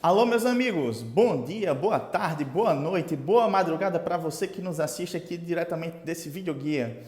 Alô, meus amigos, bom dia, boa tarde, boa noite, boa madrugada para você que nos assiste aqui diretamente desse videoguia.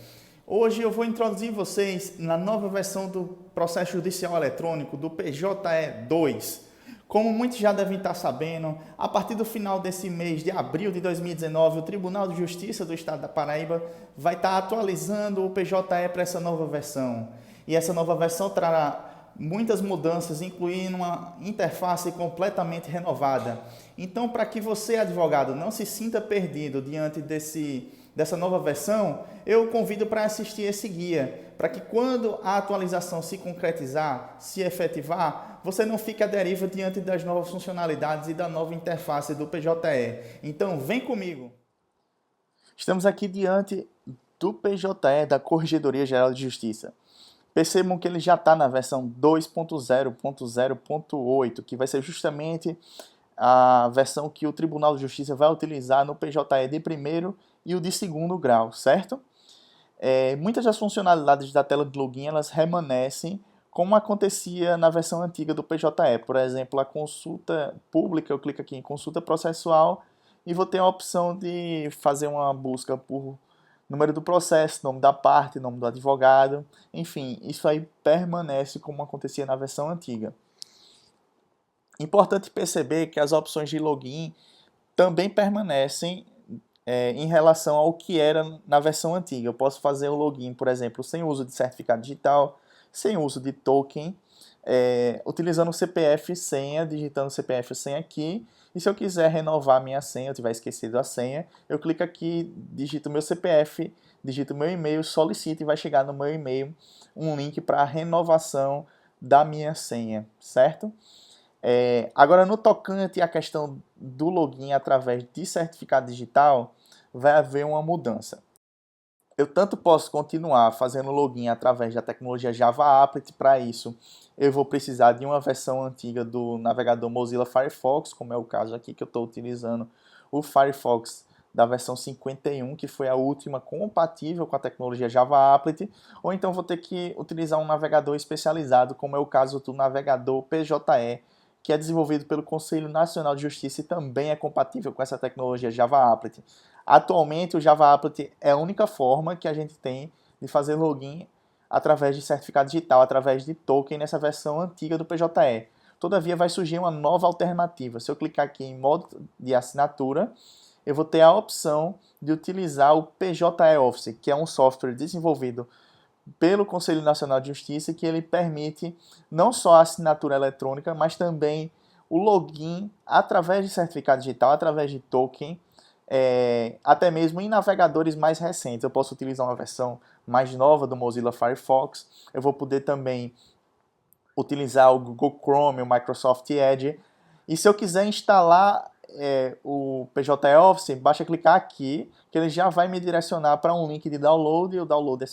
Hoje eu vou introduzir vocês na nova versão do processo judicial eletrônico do PJE2. Como muitos já devem estar sabendo, a partir do final desse mês de abril de 2019, o Tribunal de Justiça do Estado da Paraíba vai estar atualizando o PJE para essa nova versão. E essa nova versão trará muitas mudanças, incluindo uma interface completamente renovada. Então, para que você, advogado, não se sinta perdido diante dessa nova versão, eu convido para assistir esse guia, para que quando a atualização se concretizar, se efetivar, você não fique à deriva diante das novas funcionalidades e da nova interface do PJE. Então, vem comigo! Estamos aqui diante do PJE, da Corregedoria Geral de Justiça. Percebam que ele já está na versão 2.0.0.8, que vai ser justamente a versão que o Tribunal de Justiça vai utilizar no PJE de primeiro e o de segundo grau, certo? Muitas das funcionalidades da tela de login elas remanescem como acontecia na versão antiga do PJE. Por exemplo, a consulta pública, eu clico aqui em consulta processual e vou ter a opção de fazer uma busca por número do processo, nome da parte, nome do advogado, enfim, isso aí permanece como acontecia na versão antiga. Importante perceber que as opções de login também permanecem em relação ao que era na versão antiga. Eu posso fazer o login, por exemplo, sem uso de certificado digital, sem uso de token, utilizando o CPF e senha, digitando o CPF e senha aqui. E se eu quiser renovar minha senha, eu tiver esquecido a senha, eu clico aqui, digito meu CPF, digito meu e-mail, solicito e vai chegar no meu e-mail um link para a renovação da minha senha, certo? Agora, no tocante à questão do login através de certificado digital, vai haver uma mudança. Eu tanto posso continuar fazendo login através da tecnologia Java Applet. Para isso, eu vou precisar de uma versão antiga do navegador Mozilla Firefox, como é o caso aqui que eu estou utilizando o Firefox da versão 51, que foi a última compatível com a tecnologia Java Applet, ou então vou ter que utilizar um navegador especializado, como é o caso do navegador PJE, que é desenvolvido pelo Conselho Nacional de Justiça e também é compatível com essa tecnologia Java Applet. Atualmente, o Java Applet é a única forma que a gente tem de fazer login através de certificado digital, através de token nessa versão antiga do PJE. Todavia, vai surgir uma nova alternativa. Se eu clicar aqui em modo de assinatura, eu vou ter a opção de utilizar o PJE Office, que é um software desenvolvido pelo Conselho Nacional de Justiça, que ele permite não só a assinatura eletrônica, mas também o login através de certificado digital, através de token, até mesmo em navegadores mais recentes. Eu posso utilizar uma versão mais nova do Mozilla Firefox, eu vou poder também utilizar o Google Chrome, o Microsoft Edge, e se eu quiser instalar o PJE Office, basta clicar aqui, que ele já vai me direcionar para um link de download, e o download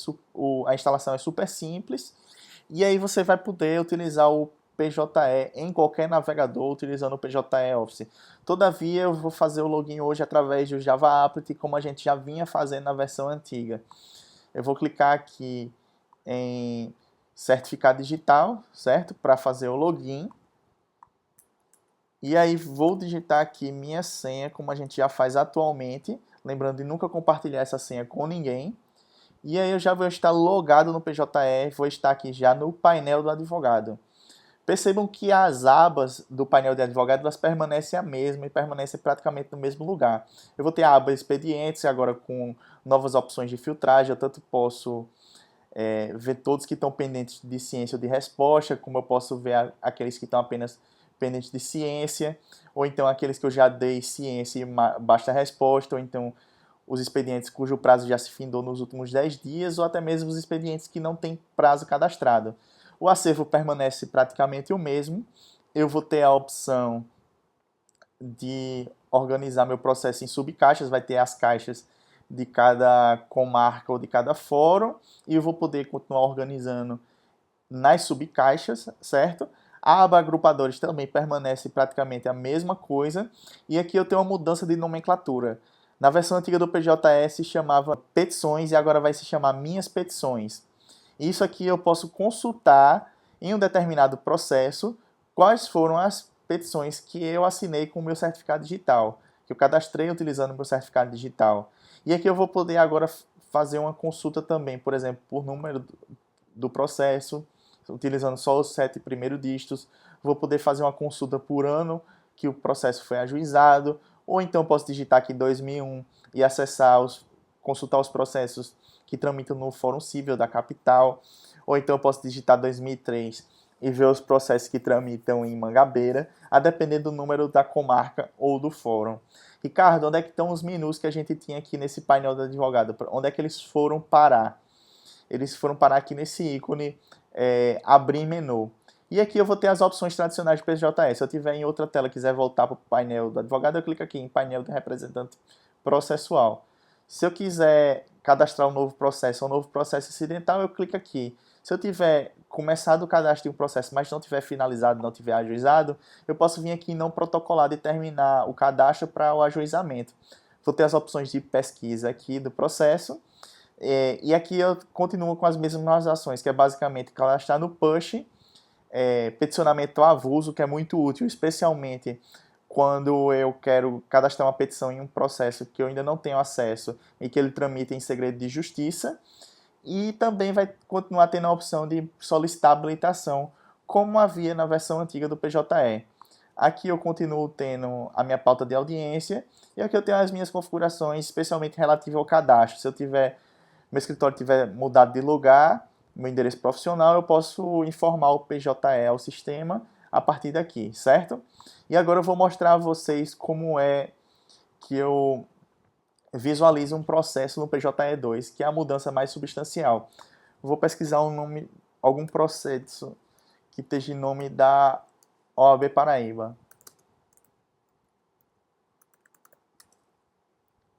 a instalação é super simples, e aí você vai poder utilizar o PJE em qualquer navegador utilizando o PJE Office. Todavia, eu vou fazer o login hoje através do Java Applet, como a gente já vinha fazendo na versão antiga. Eu vou clicar aqui em certificado digital, certo? Para fazer o login. E aí vou digitar aqui minha senha, como a gente já faz atualmente, lembrando de nunca compartilhar essa senha com ninguém. E aí eu já vou estar logado no PJE, vou estar aqui já no painel do advogado. Percebam que as abas do painel de advogado elas permanecem a mesma e permanecem praticamente no mesmo lugar. Eu vou ter a aba expedientes agora com novas opções de filtragem, eu tanto posso ver todos que estão pendentes de ciência ou de resposta, como eu posso ver aqueles que estão apenas pendentes de ciência, ou então aqueles que eu já dei ciência e basta resposta, ou então os expedientes cujo prazo já se findou nos últimos 10 dias, ou até mesmo os expedientes que não têm prazo cadastrado. O acervo permanece praticamente o mesmo. Eu vou ter a opção de organizar meu processo em subcaixas, vai ter as caixas de cada comarca ou de cada fórum, e eu vou poder continuar organizando nas subcaixas, certo? A aba agrupadores também permanece praticamente a mesma coisa, e aqui eu tenho uma mudança de nomenclatura. Na versão antiga do PJE se chamava petições e agora vai se chamar minhas petições. Isso aqui eu posso consultar em um determinado processo quais foram as petições que eu assinei com o meu certificado digital, que eu cadastrei utilizando o meu certificado digital. E aqui eu vou poder agora fazer uma consulta também, por exemplo, por número do processo, utilizando só os 7 primeiros dígitos. Vou poder fazer uma consulta por ano que o processo foi ajuizado, ou então posso digitar aqui 2001 e acessar consultar os processos que tramitam no Fórum Civil da capital, ou então eu posso digitar 2003 e ver os processos que tramitam em Mangabeira, a depender do número da comarca ou do fórum. Ricardo, onde é que estão os menus que a gente tinha aqui nesse painel do advogado? Onde é que eles foram parar? Eles foram parar aqui nesse ícone, abrir menu. E aqui eu vou ter as opções tradicionais do PJE. Se eu tiver em outra tela e quiser voltar para o painel do advogado, eu clico aqui em painel do representante processual. Se eu quiser cadastrar um novo processo incidental, eu clico aqui. Se eu tiver começado o cadastro de um processo, mas não tiver finalizado, não tiver ajuizado, eu posso vir aqui em não protocolado e terminar o cadastro para o ajuizamento. Vou ter as opções de pesquisa aqui do processo. E aqui eu continuo com as mesmas ações, que é basicamente cadastrar no push, peticionamento avulso, que é muito útil, especialmente quando eu quero cadastrar uma petição em um processo que eu ainda não tenho acesso e que ele tramita em segredo de justiça. E também vai continuar tendo a opção de solicitar habilitação, como havia na versão antiga do PJE. Aqui eu continuo tendo a minha pauta de audiência e aqui eu tenho as minhas configurações, especialmente relativas ao cadastro. Se meu escritório tiver mudado de lugar, meu endereço profissional, eu posso informar o PJE ao sistema a partir daqui, certo? E agora eu vou mostrar a vocês como é que eu visualizo um processo no PJE2, que é a mudança mais substancial. Vou pesquisar algum processo que esteja em nome da OAB Paraíba.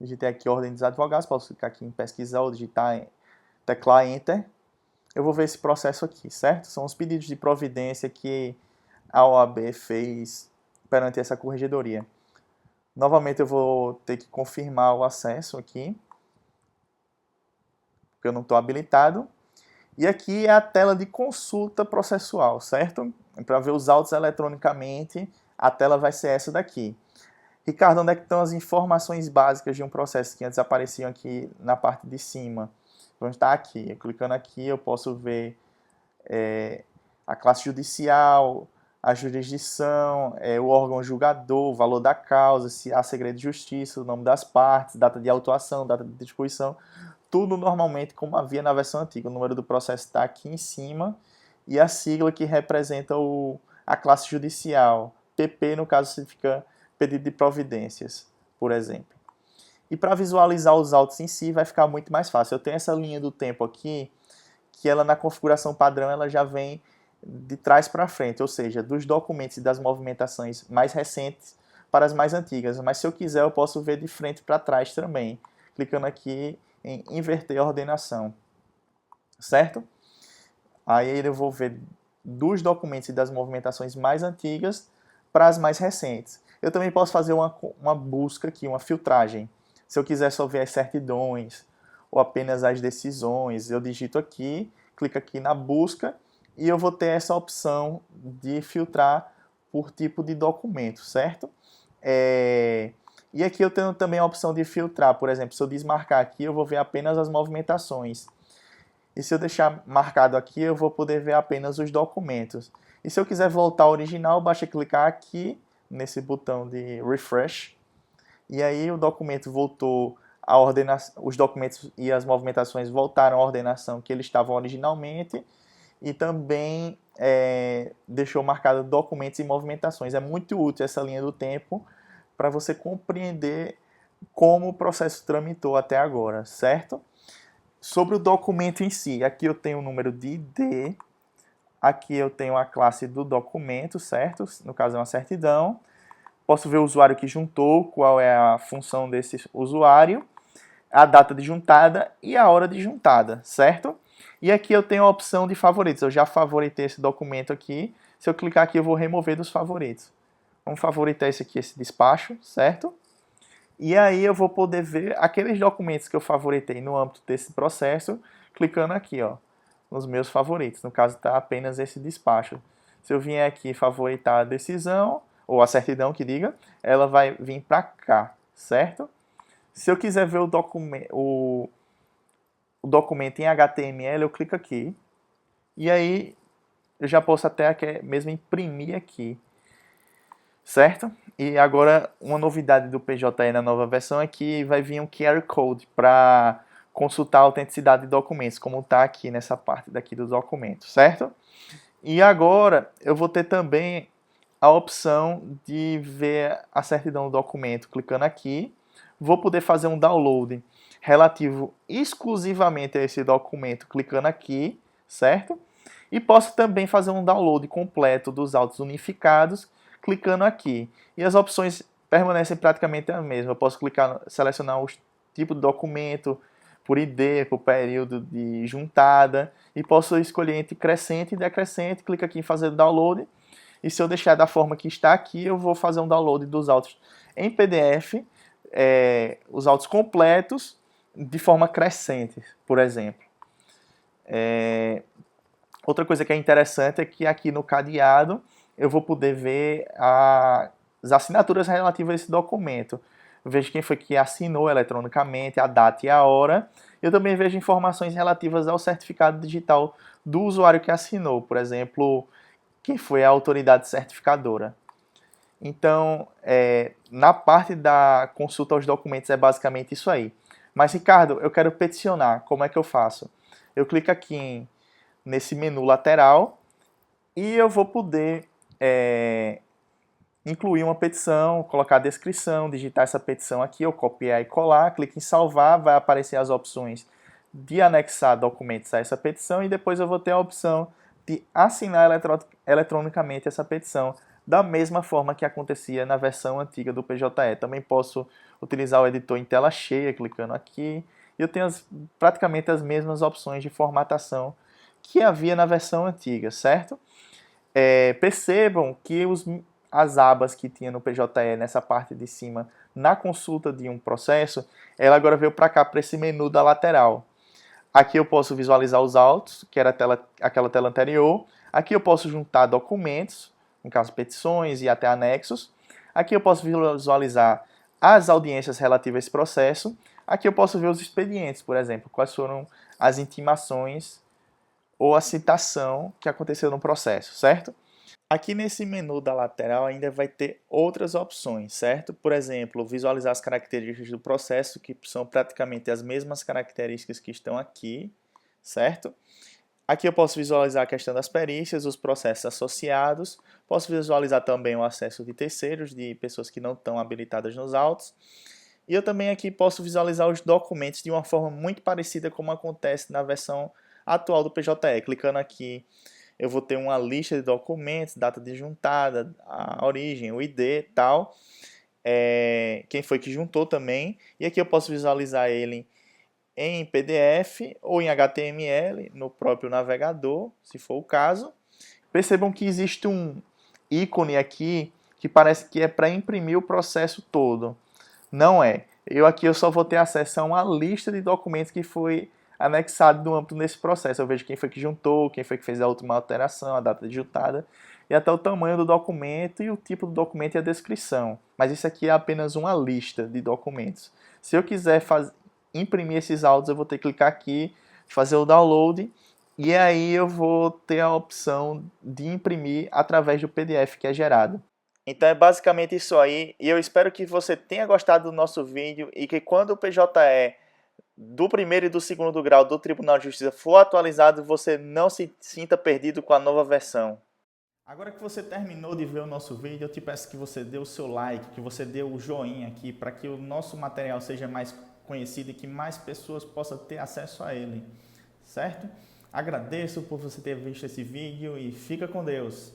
Digitei aqui ordem dos advogados, posso clicar aqui em pesquisar ou teclar Enter. Eu vou ver esse processo aqui, certo? São os pedidos de providência que a OAB fez perante essa corregedoria. Novamente eu vou ter que confirmar o acesso aqui, porque eu não estou habilitado. E aqui é a tela de consulta processual, certo? Para ver os autos eletronicamente, a tela vai ser essa daqui. Ricardo, onde é que estão as informações básicas de um processo que antes apareciam aqui na parte de cima? Vão estar aqui. Clicando aqui eu posso ver a classe judicial, a jurisdição, o órgão julgador, o valor da causa, se há segredo de justiça, o nome das partes, data de autuação, data de disposição, tudo normalmente como havia na versão antiga. O número do processo está aqui em cima e a sigla que representa a classe judicial. PP, no caso, significa pedido de providências, por exemplo. E para visualizar os autos em si vai ficar muito mais fácil. Eu tenho essa linha do tempo aqui, que ela na configuração padrão ela já vem de trás para frente, ou seja, dos documentos e das movimentações mais recentes para as mais antigas. Mas se eu quiser, eu posso ver de frente para trás também, clicando aqui em inverter a ordenação, certo? Aí eu vou ver dos documentos e das movimentações mais antigas para as mais recentes. Eu também posso fazer uma busca aqui, uma filtragem. Se eu quiser só ver as certidões ou apenas as decisões, eu digito aqui, clico aqui na busca e eu vou ter essa opção de filtrar por tipo de documento, certo? E aqui eu tenho também a opção de filtrar, por exemplo, se eu desmarcar aqui, eu vou ver apenas as movimentações. E se eu deixar marcado aqui, eu vou poder ver apenas os documentos. E se eu quiser voltar ao original, basta clicar aqui nesse botão de refresh. E aí o documento voltou à ordenação, os documentos e as movimentações voltaram à ordenação que eles estavam originalmente. E também deixou marcado documentos e movimentações. É muito útil essa linha do tempo para você compreender como o processo tramitou até agora, certo? Sobre o documento em si, aqui eu tenho o número de ID, aqui eu tenho a classe do documento, certo? No caso é uma certidão. Posso ver o usuário que juntou, qual é a função desse usuário, a data de juntada e a hora de juntada, certo? E aqui eu tenho a opção de favoritos. Eu já favoritei esse documento aqui. Se eu clicar aqui, eu vou remover dos favoritos. Vamos favoritar esse aqui, esse despacho, certo? E aí eu vou poder ver aqueles documentos que eu favoritei no âmbito desse processo, clicando aqui, ó, nos meus favoritos. No caso, está apenas esse despacho. Se eu vier aqui favoritar a decisão, ou a certidão que diga, ela vai vir para cá, certo? Se eu quiser ver o documento em HTML, eu clico aqui. E aí eu já posso até mesmo imprimir aqui, certo? E agora uma novidade do PJE na nova versão é que vai vir um QR Code para consultar a autenticidade de documentos, como está aqui nessa parte daqui do documento, certo? E agora eu vou ter também a opção de ver a certidão do documento clicando aqui. Vou poder fazer um download relativo exclusivamente a esse documento clicando aqui, certo? E posso também fazer um download completo dos autos unificados clicando aqui. E as opções permanecem praticamente as mesmas. Eu posso clicar, selecionar o tipo de documento, por ID, por período de juntada, e posso escolher entre crescente e decrescente. Clico aqui em fazer download. E se eu deixar da forma que está aqui, eu vou fazer um download dos autos em PDF, os autos completos, de forma crescente, por exemplo. Outra coisa que é interessante é que aqui no cadeado eu vou poder ver as assinaturas relativas a esse documento. Eu vejo quem foi que assinou eletronicamente, a data e a hora. Eu também vejo informações relativas ao certificado digital do usuário que assinou. Por exemplo, quem foi a autoridade certificadora. Então, na parte da consulta aos documentos é basicamente isso aí. Mas, Ricardo, eu quero peticionar. Como é que eu faço? Eu clico aqui nesse menu lateral e eu vou poder incluir uma petição, colocar a descrição, digitar essa petição aqui, eu copiar e colar, clico em salvar, vai aparecer as opções de anexar documentos a essa petição e depois eu vou ter a opção de assinar eletronicamente essa petição, da mesma forma que acontecia na versão antiga do PJE. Também posso utilizar o editor em tela cheia, clicando aqui, e eu tenho praticamente as mesmas opções de formatação que havia na versão antiga, certo? Percebam que as abas que tinha no PJE nessa parte de cima, na consulta de um processo, ela agora veio para cá, para esse menu da lateral. Aqui eu posso visualizar os autos, que era aquela tela anterior. Aqui eu posso juntar documentos, no caso petições e até anexos. Aqui eu posso visualizar as audiências relativas a esse processo. Aqui eu posso ver os expedientes, por exemplo, quais foram as intimações ou a citação que aconteceu no processo, certo? Aqui nesse menu da lateral ainda vai ter outras opções, certo? Por exemplo, visualizar as características do processo, que são praticamente as mesmas características que estão aqui, certo? Aqui eu posso visualizar a questão das perícias, os processos associados, posso visualizar também o acesso de terceiros, de pessoas que não estão habilitadas nos autos. E eu também aqui posso visualizar os documentos de uma forma muito parecida como acontece na versão atual do PJE. Clicando aqui, eu vou ter uma lista de documentos, data de juntada, a origem, o ID e tal, quem foi que juntou também, e aqui eu posso visualizar ele em PDF ou em HTML no próprio navegador, se for o caso. Percebam que existe um ícone aqui que parece que é para imprimir o processo todo. Não é. Eu só vou ter acesso a uma lista de documentos que foi anexado no âmbito desse processo. Eu vejo quem foi que juntou, quem foi que fez a última alteração, a data de juntada, e até o tamanho do documento e o tipo do documento e a descrição. Mas isso aqui é apenas uma lista de documentos. Se eu quiser imprimir esses áudios, eu vou ter que clicar aqui, fazer o download, e aí eu vou ter a opção de imprimir através do PDF que é gerado. Então é basicamente isso aí, e eu espero que você tenha gostado do nosso vídeo e que quando o PJE do primeiro e do segundo grau do Tribunal de Justiça for atualizado, você não se sinta perdido com a nova versão. Agora que você terminou de ver o nosso vídeo, eu te peço que você dê o seu like, que você dê o joinha aqui, para que o nosso material seja mais conhecido e que mais pessoas possam ter acesso a ele, certo? Agradeço por você ter visto esse vídeo e fica com Deus.